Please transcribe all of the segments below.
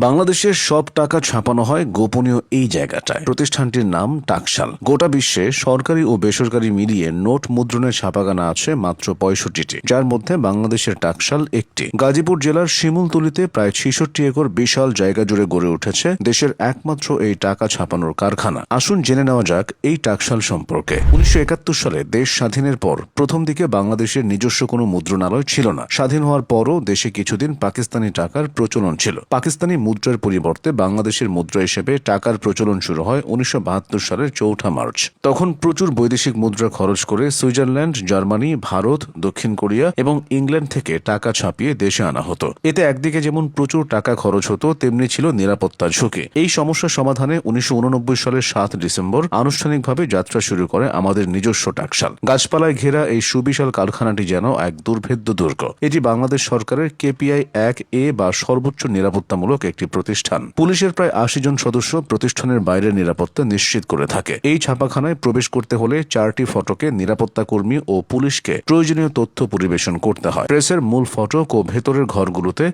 বাংলাদেশের সব টাকা ছাপানো হয় গোপনীয় এই জায়গাটায়। প্রতিষ্ঠানটির নাম টাকশাল। গোটা বিশ্বে সরকারি ও বেসরকারি মিলিয়ে নোট মুদ্রণের ছাপাখানা আছে মাত্র ৬৫টি, যার মধ্যে বাংলাদেশের টাকশাল একটি। গাজীপুর জেলার শিমুলতলীতে প্রায় ৬৬ একর বিশাল জায়গা জুড়ে গড়ে উঠেছে দেশের একমাত্র এই টাকা ছাপানোর কারখানা। আসুন জেনে নেওয়া যাক এই টাকশাল সম্পর্কে। ১৯৭১ সালে দেশ স্বাধীনের পর প্রথম দিকে বাংলাদেশের নিজস্ব কোনো মুদ্রণালয় ছিল না। স্বাধীন হওয়ার পরও দেশে কিছুদিন পাকিস্তানি টাকার প্রচলন ছিল। পাকিস্তানি মুদ্রার পরিবর্তে বাংলাদেশের মুদ্রা হিসেবে টাকার প্রচলন শুরু হয় ১৯৭২ সালের ৪ মার্চ। তখন প্রচুর বৈদেশিক মুদ্রা খরচ করে সুইজারল্যান্ড, জার্মানি, ভারত, দক্ষিণ কোরিয়া এবং ইংল্যান্ড থেকে টাকা ছাপিয়ে দেশে আনা হতো। এতে একদিকে যেমন প্রচুর টাকা খরচ হতো, তেমনি ছিল নিরাপত্তার ঝুঁকি। এই সমস্যা সমাধানে ১৯৮৯ সালের ৭ ডিসেম্বর আনুষ্ঠানিকভাবে যাত্রা শুরু করে আমাদের নিজস্ব টাকশাল। গাছপালায় ঘেরা এই সুবিশাল কারখানাটি যেন এক দুর্ভেদ্য দুর্গ। এটি বাংলাদেশ সরকারের KPI 1A বা সর্বোচ্চ নিরাপত্তামূলক একটি প্রতিষ্ঠান। পুলিশের প্রায় ৮০ জন সদস্য প্রতিষ্ঠানের বাইরের নিরাপত্তা নিশ্চিত করে থাকে। এই ছাপাখানায় প্রবেশ করতে হলে 4টি ফটকে নিরাপত্তা কর্মী ও পুলিশকে প্রয়োজনীয় তথ্য পরিবেশন করতে হয়। প্রেসের মূল ফটক ও ভেতরের ঘরগুলোতে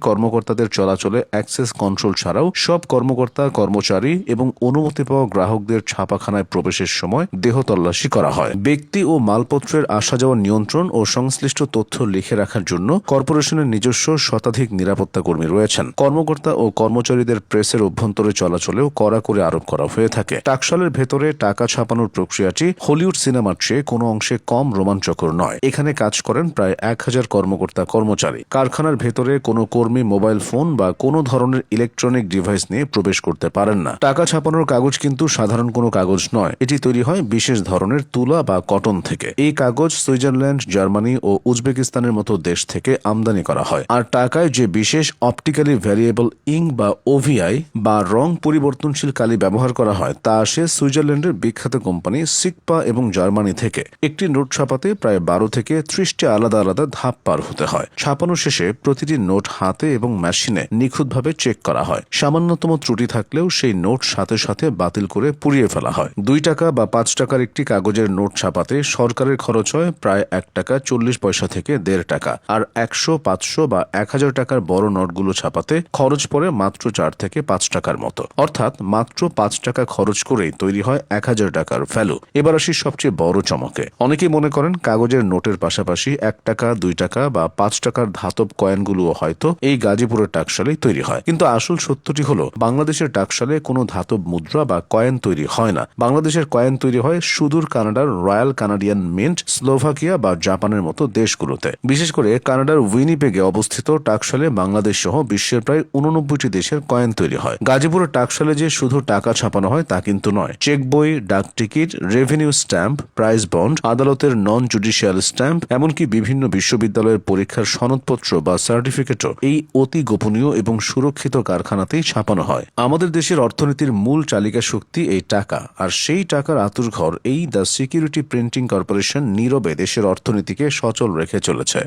কর্মকর্তাদের চলাচলে অ্যাক্সেস কন্ট্রোল ছাড়াও সব কর্মকর্তা, কর্মচারী এবং অনুমতি পাওয়া গ্রাহকদের ছাপাখানায় প্রবেশের সময় দেহ তল্লাশি করা হয়। ব্যক্তি ও মালপত্রের আসা যাওয়া নিয়ন্ত্রণ ও সংশ্লিষ্ট তথ্য লিখে রাখার জন্য কর্পোরেশনের নিজস্ব শতাধিক নিরাপত্তা কর্মী রয়েছেন। কর্মকর্তা ও কর্মচারীদের প্রেসের অভ্যন্তরে চলাচলেও কড়া করে আরোপ করা হয়ে থাকে। টাকশালের ভেতরে টাকা ছাপানোর প্রক্রিয়াটি হলিউড সিনেমার চেয়ে কোনো অংশে কম রোমাঞ্চকর নয়। এখানে কাজ করেন প্রায় ১,০০০ কর্মকর্তা, কর্মচারী। কারখানার ভেতরে কোনো কর্মী মোবাইল ফোন বা কোনো ধরনের ইলেকট্রনিক ডিভাইস নিয়ে প্রবেশ করতে পারেন না। টাকা ছাপানোর কাগজ কিন্তু সাধারণ কোনো কাগজ নয়। এটি তৈরি হয় বিশেষ ধরনের তুলা বা কটন থেকে। এই কাগজ সুইজারল্যান্ড, জার্মানি ও উজবেকিস্তানের মতো দেশ থেকে আমদানি করা হয়। আর টাকায় যে বিশেষ অপটিক্যালি ভ্যারিয়েবল ইঙ্ক বা OVI বা রং পরিবর্তনশীল কালি ব্যবহার করা হয়, তা আসে সুইজারল্যান্ডের বিখ্যাত কোম্পানি সিগপা এবং জার্মানি থেকে। একটি নোট ছাপাতে প্রায় ১২ থেকে ৩০টি আলাদা আলাদা ধাপ পার হতে হয়। ছাপানো শেষে প্রতিটি নোট হাতে এবং মেশিনে নিখুঁতভাবে চেক করা হয়। সামান্যতম ত্রুটি থাকলেও সেই নোট সাথে সাথে বাতিল করে পুড়িয়ে ফেলা হয়। ২ টাকা বা ৫ টাকার একটি কাগজের নোট ছাপাতে সরকারের খরচ হয় প্রায় ১ টাকা ৪০ পয়সা থেকে ১.৫ টাকা। আর ১০০, ৫০০ বা ১,০০০ টাকার বড় নোটগুলো ছাপাতে খরচ পড়ে মাত্র ৪ থেকে ৫ টাকার মতো। অর্থাৎ মাত্র ৫ টাকা খরচ করেই তৈরি হয় ১,০০০ টাকার ভ্যালু। এবার আসি সবচেয়ে বড় চমকে। অনেকেই মনে করেন কাগজের নোটের পাশাপাশি ১ টাকা, ২ টাকা বা ৫ টাকার ধাতব কয়েনগুলোও হয়তো এই গাজীপুরের টাকশালেই তৈরি হয়। কিন্তু আসল সত্যটি হলো, বাংলাদেশের টাকশালে কোনো ধাতব মুদ্রা বা কয়েন তৈরি হয় না। বাংলাদেশের কয়েন তৈরি হয় সুদূর কানাডার রয়্যাল কানাডিয়ান মিন্ট, স্লোভাকিয়া বা জাপানের মতো দেশগুলোতে। বিশেষ করে কানাডার উইনিপেগে অবস্থিত টাকশালে বাংলাদেশ সহ বিশ্বের প্রায় ৮৯টি দেশের কয়েন তৈরি হয়। গাজীপুরের টাকশালে যে শুধু টাকা ছাপানো হয় তা কিন্তু নয়। চেক বই, ডাক ticket, revenue stamp, prize bond, আদালতের নন জুডিশিয়াল স্ট্যাম্প, এমনকি বিভিন্ন বিশ্ববিদ্যালয়ের পরীক্ষার সনদপত্র বা সার্টিফিকেটও এই অতি গোপনীয় এবং সুরক্ষিত কারখানাতেই ছাপানো হয়। আমাদের দেশের অর্থনীতির মূল চালিকা শক্তি এই টাকা, আর সেই টাকার আঁতুড়ঘর এই দ্য সিকিউরিটি প্রিন্টিং কর্পোরেশন নীরবে দেশের অর্থনীতিকে সচল রেখে চলেছে।